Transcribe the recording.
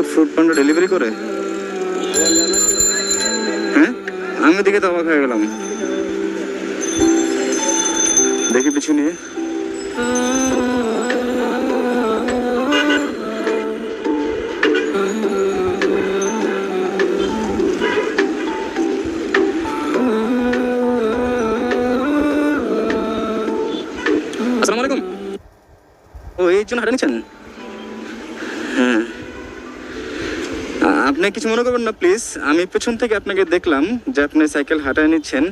এসব ফ্রুট পান্ডা ডেলিভারি করে? হ্যাঁ, আমি দেখে তো অবাক হয়ে গেলাম। দেখি পিছু নিয়ে। আসসালামু আলাইকুম। ও, এই জন্য হাঁটা নিচ্ছেন? হ্যাঁ, আপনি কিছু মনে করবেন না প্লিজ। আমি পেছন থেকে আপনাকে দেখলাম যে আপনি সাইকেল হাঁটায় নিচ্ছেন।